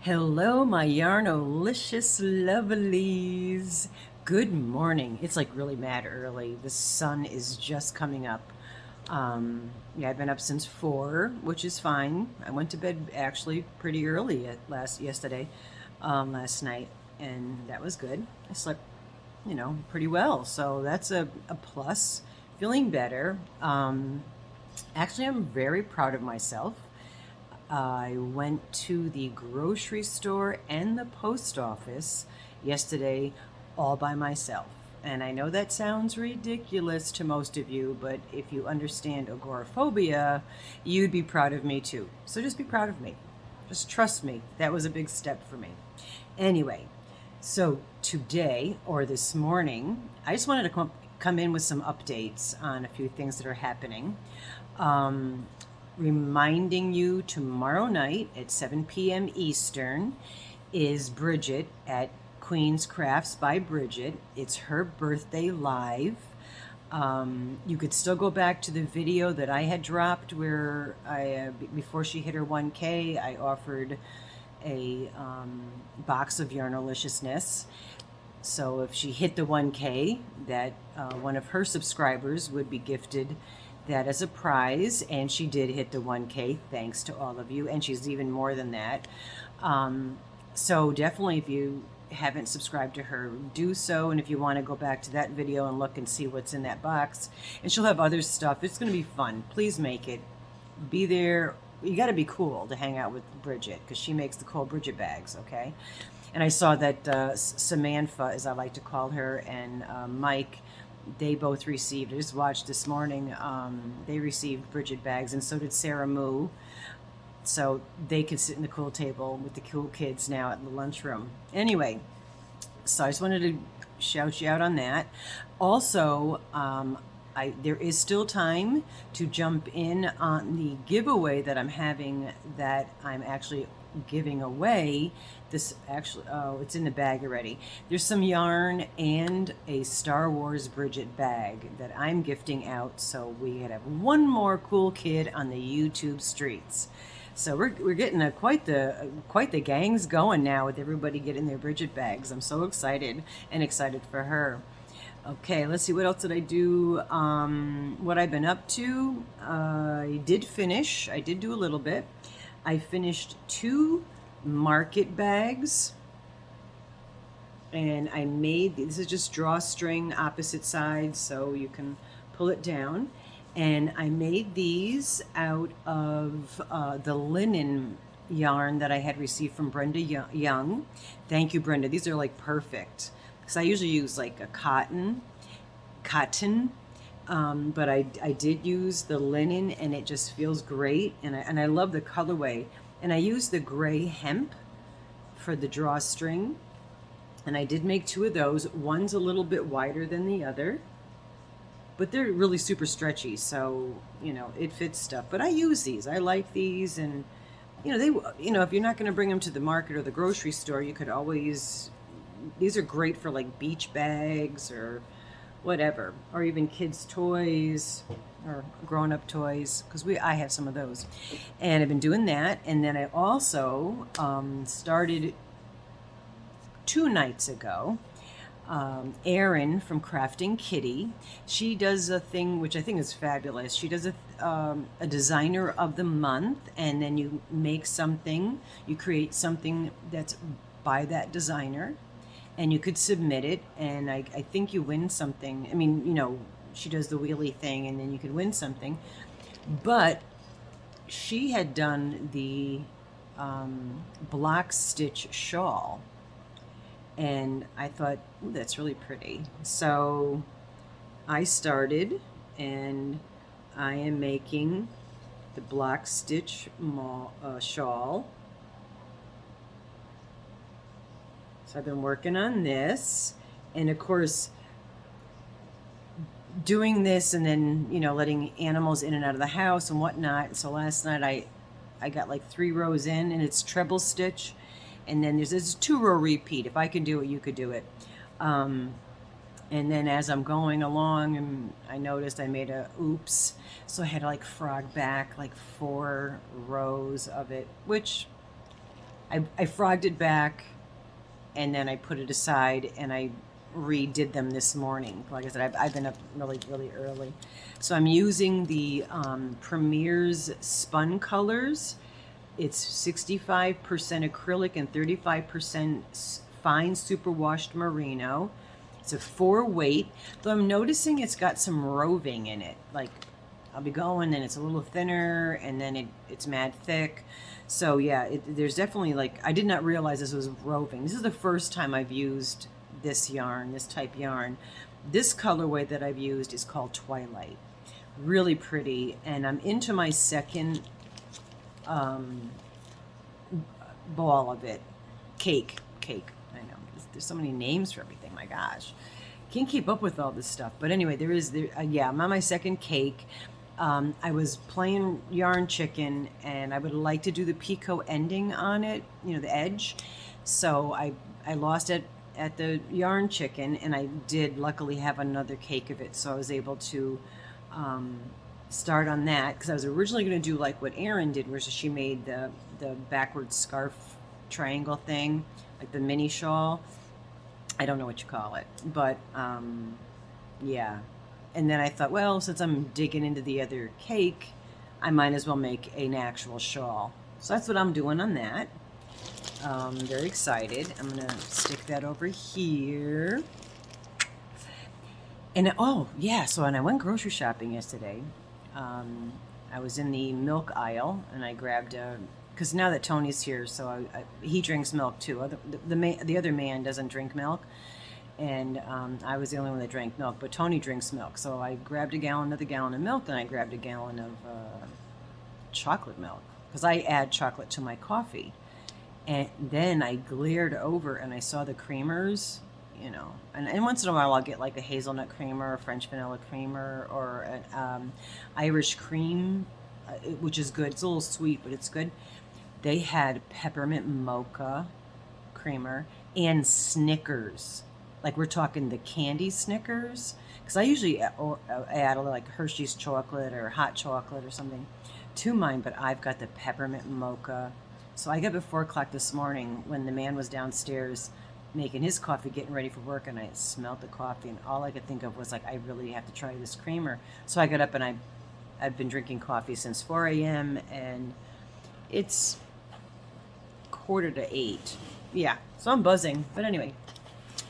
Hello, my Yarnolicious lovelies. Good morning. It's like really mad early. The sun is just coming up. Yeah, I've been up since 4, which is fine. I went to bed actually pretty early yesterday, last night, and that was good. I slept, pretty well. So that's a plus. Feeling better. Actually, I'm very proud of myself. I went to the grocery store and the post office yesterday all by myself. And I know that sounds ridiculous to most of you, but if you understand agoraphobia, you'd be proud of me too. So just be proud of me. Just trust me. That was a big step for me. Anyway, so today or this morning, I just wanted to come in with some updates on a few things that are happening. Reminding you tomorrow night at 7 p.m. Eastern is Bridget at Queen's Crafts by Bridget. It's her birthday live. You could still go back to the video that I had dropped where before she hit her 1K, I offered a box of Yarnoliciousness. So if she hit the 1K, that one of her subscribers would be gifted that as a prize, and she did hit the 1K, thanks to all of you, and she's even more than that. So definitely, if you haven't subscribed to her, do so, and if you want to go back to that video and look and see what's in that box, and she'll have other stuff. It's going to be fun. Please make it. Be there. You got to be cool to hang out with Bridget, because she makes the cool Bridget bags, okay? And I saw that Samantha, as I like to call her, and Mike, they both received, I just watched this morning, they received Bridget bags, and so did Sarah Moo. So they could sit in the cool table with the cool kids now at the lunchroom. Anyway, so I just wanted to shout you out on that. Also, there is still time to jump in on the giveaway that I'm having, that I'm actually giving away. This actually, oh, it's in the bag already. There's some yarn and a Star Wars Bridget bag that I'm gifting out, so we could have one more cool kid on the YouTube streets. So we're getting quite the gangs going now, with everybody getting their Bridget bags. I'm so excited, and excited for her. Okay, let's see, what else did I do? What I've been up to, I did do a little bit. I finished 2 market bags, and I made, this is just drawstring opposite sides so you can pull it down, and I made these out of the linen yarn that I had received from Brenda Young. Thank you, Brenda. These are like perfect, because I usually use like a cotton, but I did use the linen, and it just feels great, and I love the colorway. And I used the gray hemp for the drawstring, and I did make 2 of those. One's a little bit wider than the other, but they're really super stretchy, so it fits stuff. But I use these. I like these, and if you're not going to bring them to the market or the grocery store, you could always. These are great for like beach bags or whatever, or even kids' toys or grown-up toys, because I have some of those, and I've been doing that. And then I also started 2 nights ago. Erin from Crafting Kitty, she does a thing which I think is fabulous. She does a designer of the month, and then you make something, you create something that's by that designer, and you could submit it, and I think you win something. I mean, she does the wheelie thing, and then you could win something. But she had done the Block Stitch Shawl, and I thought, ooh, that's really pretty. So I started, and I am making the Block Stitch shawl. So I've been working on this, and of course, doing this, and then letting animals in and out of the house and whatnot. So last night I got like 3 rows in, and it's treble stitch, and then there's a 2-row repeat. If I can do it, you could do it. And then as I'm going along, and I noticed I made a oops, so I had to like frog back like 4 rows of it, which I frogged it back, and then I put it aside, and I redid them this morning. Like I said, I've been up really, really early. So I'm using the Premier's Spun Colors. It's 65% acrylic and 35% fine superwashed merino. It's a 4-weight, though I'm noticing it's got some roving in it. Like, I'll be going and it's a little thinner, and then it's mad thick. So yeah, there's definitely, like, I did not realize this was roving. This is the first time I've used this yarn, this type yarn. This colorway that I've used is called Twilight. Really pretty, and I'm into my second ball of it. Cake. I know. There's so many names for everything. My gosh. Can't keep up with all this stuff. But anyway, yeah, I'm on my second cake. I was playing Yarn Chicken, and I would like to do the picot ending on it, you know, the edge. So I lost it at the Yarn Chicken, and I did luckily have another cake of it, so I was able to start on that, because I was originally going to do like what Erin did, where she made the backwards scarf triangle thing, like the mini shawl. I don't know what you call it, but yeah. And then I thought, well, since I'm digging into the other cake, I might as well make an actual shawl. So that's what I'm doing on that. Very excited. I'm going to stick that over here. And oh, yeah, so when I went grocery shopping yesterday, I was in the milk aisle, and I grabbed because now that Tony's here, so he drinks milk too. The other man doesn't drink milk. And I was the only one that drank milk, but Tony drinks milk. So I grabbed another gallon of milk, and I grabbed a gallon of chocolate milk, because I add chocolate to my coffee. And then I glared over, and I saw the creamers, you know. And once in a while I'll get like a hazelnut creamer, or French vanilla creamer, or an Irish cream, which is good. It's a little sweet, but it's good. They had peppermint mocha creamer and Snickers. Like, we're talking the candy Snickers, because I usually add like Hershey's chocolate or hot chocolate or something to mine, but I've got the peppermint mocha. So I got up at 4 o'clock this morning when the man was downstairs making his coffee, getting ready for work, and I smelled the coffee, and all I could think of was like, I really have to try this creamer. So I got up, and I've been drinking coffee since 4 a.m. and it's 7:45. Yeah, so I'm buzzing. But anyway.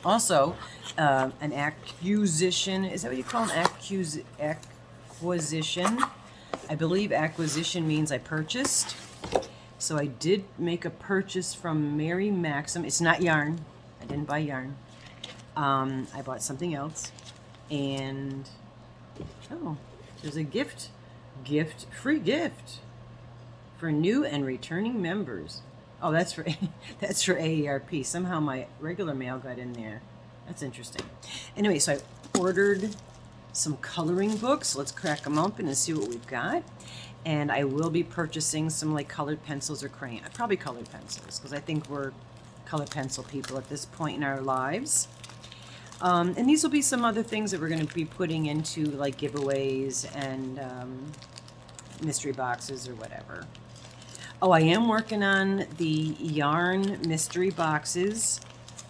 Also, an acquisition, is that what you call an acquisition? I believe acquisition means I purchased. So I did make a purchase from Mary Maxim. It's not yarn. I didn't buy yarn. I bought something else. And, oh, there's a free gift for new and returning members. Oh, that's for AARP. Somehow my regular mail got in there. That's interesting. Anyway, so I ordered some coloring books. Let's crack them open and see what we've got. And I will be purchasing some like colored pencils or crayon. Probably colored pencils, because I think we're colored pencil people at this point in our lives. And these will be some other things that we're going to be putting into like giveaways and mystery boxes or whatever. Oh, I am working on the yarn mystery boxes.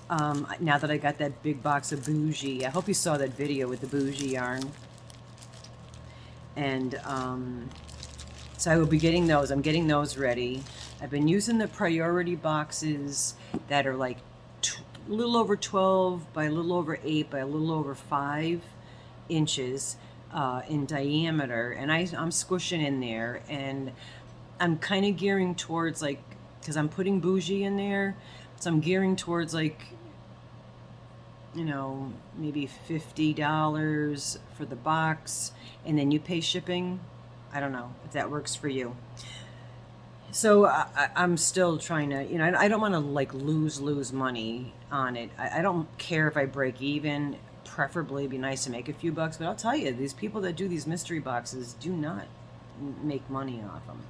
Now that I got that big box of bougie. I hope you saw that video with the bougie yarn. And so I will be getting those. I'm getting those ready. I've been using the priority boxes that are like a little over 12 by a little over 8 by a little over 5 inches in diameter. And I'm squishing in there, and I'm kind of gearing towards like, because I'm putting bougie in there, so I'm gearing towards like, you know, maybe $50 for the box, and then you pay shipping. I don't know if that works for you. So I'm still trying to, you know, I don't want to like lose money on it. I don't care if I break even. Preferably it'd be nice to make a few bucks, but I'll tell you, these people that do these mystery boxes do not make money off them.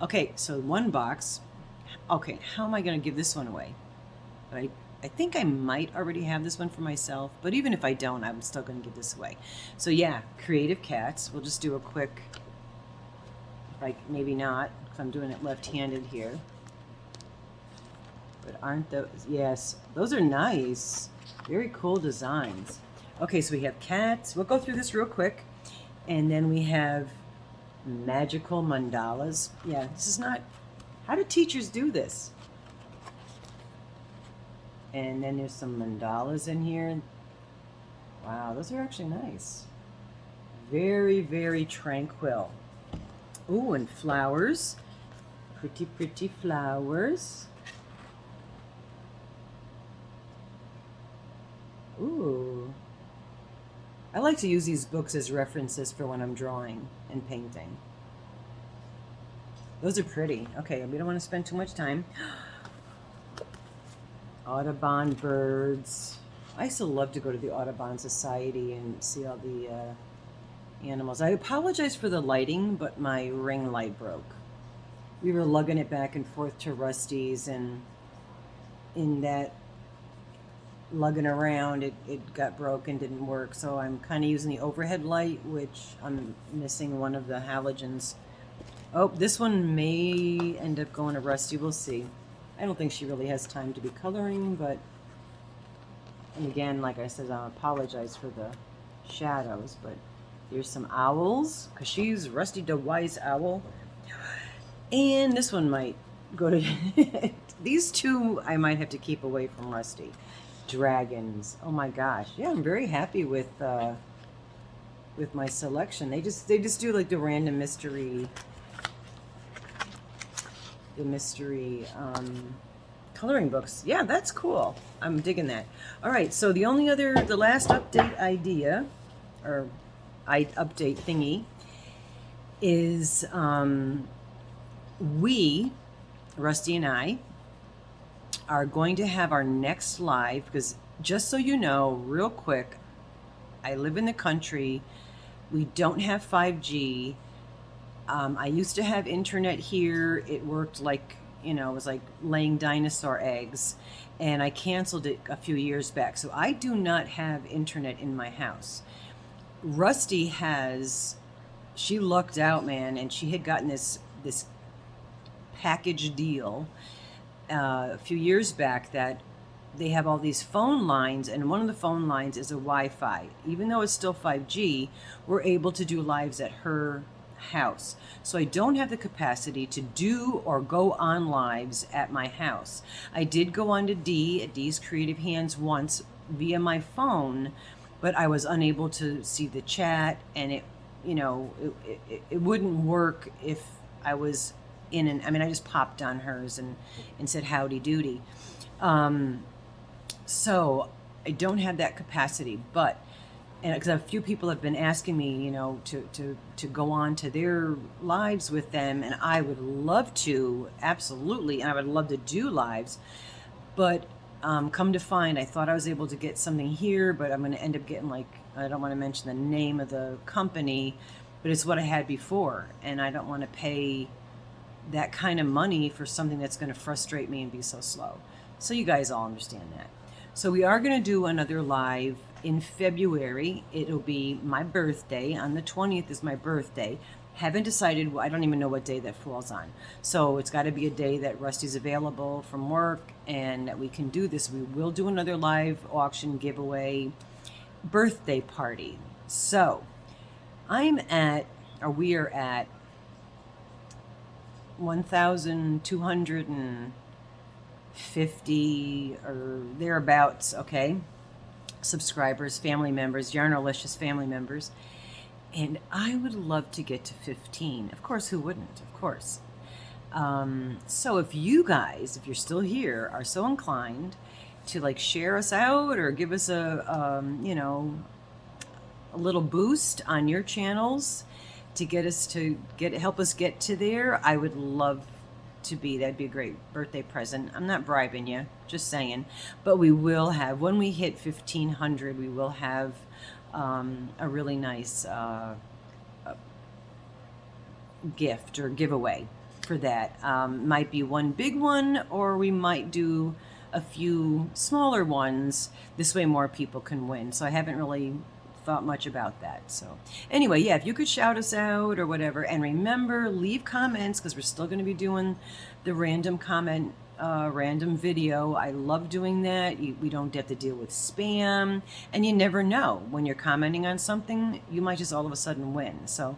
Okay, so one box. Okay, how am I going to give this one away? But I think I might already have this one for myself, but even if I don't, I'm still going to give this away. So yeah, Creative Cats. We'll just do a quick, like maybe not, because I'm doing it left-handed here. But aren't those, yes, those are nice. Very cool designs. Okay, so we have cats. We'll go through this real quick. And then we have magical mandalas. Yeah, this is not, how do teachers do this? And then there's some mandalas in here. Wow, those are actually nice. Very, very tranquil. Ooh, and flowers. Pretty, pretty flowers. Ooh. I like to use these books as references for when I'm drawing and painting. Those are pretty. Okay, we don't want to spend too much time. Audubon birds. I used to love to go to the Audubon Society and see all the animals. I apologize for the lighting, but my ring light broke. We were lugging it back and forth to Rusty's, and in that lugging around, it got broken, didn't work. So I'm kind of using the overhead light, which I'm missing one of the halogens. Oh, this one may end up going to Rusty. We'll see. I don't think she really has time to be coloring, but, and again, like I said, I apologize for the shadows, but here's some owls, because she's Rusty DeWise owl. And this one might go to, these two I might have to keep away from Rusty. Dragons. Oh my gosh. Yeah, I'm very happy with my selection. They just do like the random mystery, coloring books. Yeah, that's cool. I'm digging that. All right, so the last update idea, or update thingy, is we, Rusty and I, are going to have our next live, because just so you know, real quick, I live in the country. We don't have 5G. I used to have internet here. It worked like, you know, it was like laying dinosaur eggs, and I canceled it a few years back. So I do not have internet in my house. Rusty has, she lucked out, man, and she had gotten this package deal a few years back that they have all these phone lines, and one of the phone lines is a Wi-Fi. Even though it's still 5G, we're able to do lives at her house. So I don't have the capacity to do or go on lives at my house. I did go on to at D's Creative Hands once via my phone, but I was unable to see the chat, and it, you know, it wouldn't work if I was I just popped on hers and said howdy doody. So I don't have that capacity, but, and because a few people have been asking me, you know, to go on to their lives with them, and I would love to, absolutely, and I would love to do lives, but come to find, I thought I was able to get something here, but I'm going to end up getting, like, I don't want to mention the name of the company, but it's what I had before, and I don't want to pay that kind of money for something that's going to frustrate me and be so slow. So you guys all understand that. So we are going to do another live in February. It'll be my birthday. On the 20th is my birthday. Haven't decided, I don't even know what day that falls on. So it's got to be a day that Rusty's available from work and that we can do this. We will do another live auction giveaway birthday party. So we are at 1,250 or thereabouts, okay, subscribers, family members, Yarnolicious family members, and I would love to get to 15. Of course, who wouldn't? Of course. So if you guys, if you're still here, are so inclined to like share us out or give us a little boost on your channels, to help us get to there, I would love to be. That'd be a great birthday present. I'm not bribing you, just saying. But we will have, when we hit 1,500, we will have a really nice gift or giveaway for that. Might be one big one, or we might do a few smaller ones. This way more people can win. So I haven't really thought much about that. So anyway, yeah, if you could shout us out or whatever, and remember, leave comments, because we're still going to be doing the random comment random video. I love doing that. We don't have to deal with spam, and you never know when you're commenting on something, you might just all of a sudden win. So,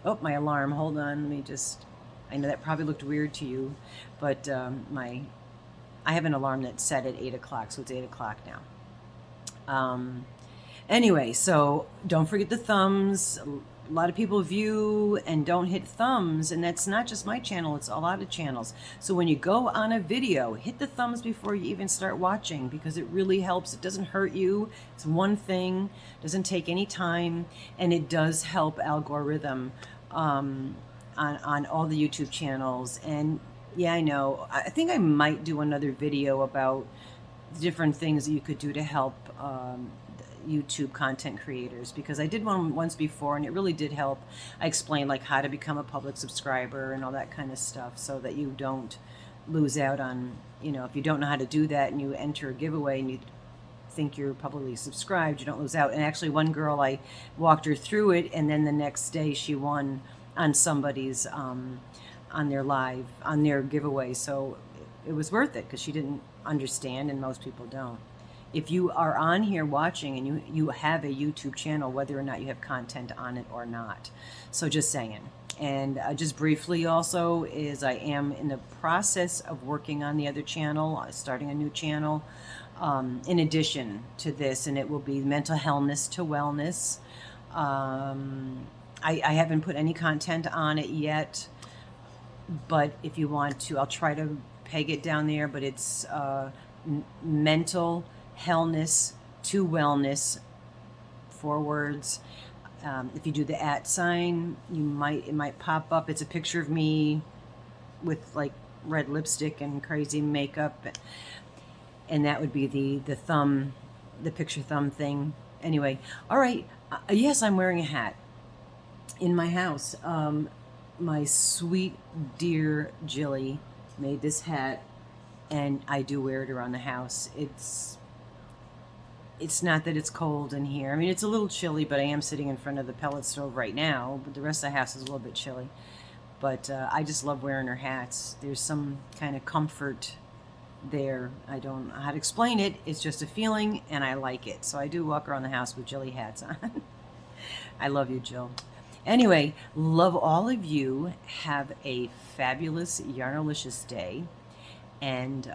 oh, my alarm. Hold on. Let me just. I know that probably looked weird to you, but I have an alarm that's set at 8 o'clock, so it's 8 o'clock now. Anyway, so don't forget the thumbs. A lot of people view and don't hit thumbs, and that's not just my channel, it's a lot of channels. So when you go on a video, hit the thumbs before you even start watching, because it really helps. It doesn't hurt you. It's one thing, doesn't take any time, and it does help algorithm on all the YouTube channels. And yeah, I know, I think I might do another video about different things that you could do to help YouTube content creators, because I did one once before and it really did help. I explained like how to become a public subscriber and all that kind of stuff, so that you don't lose out on, you know, if you don't know how to do that and you enter a giveaway and you think you're publicly subscribed, you don't lose out. And actually one girl, I walked her through it, and then the next day she won on somebody's on their giveaway. So it was worth it, because she didn't understand, and most people don't. If you are on here watching and you have a YouTube channel, whether or not you have content on it or not. So just saying. And just briefly also, is I am in the process of working on the other channel, starting a new channel in addition to this, and it will be Mental Health to Wellness. I haven't put any content on it yet, but if you want to, I'll try to peg it down there, but it's Mental Health to Wellness, 4 words. If you do the @ sign, it might pop up. It's a picture of me with like red lipstick and crazy makeup, and that would be the thumb, the picture thumb thing. Anyway, all right. Yes, I'm wearing a hat in my house. My sweet dear Jilly made this hat, and I do wear it around the house. It's not that it's cold in here. I mean, it's a little chilly, but I am sitting in front of the pellet stove right now. But the rest of the house is a little bit chilly. But I just love wearing her hats. There's some kind of comfort there. I don't know how to explain it. It's just a feeling, and I like it. So I do walk around the house with Jilly hats on. I love you, Jill. Anyway, love all of you. Have a fabulous Yarnolicious day, and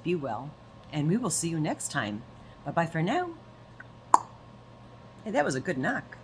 be well. And we will see you next time. Bye-bye for now. Hey, that was a good knock.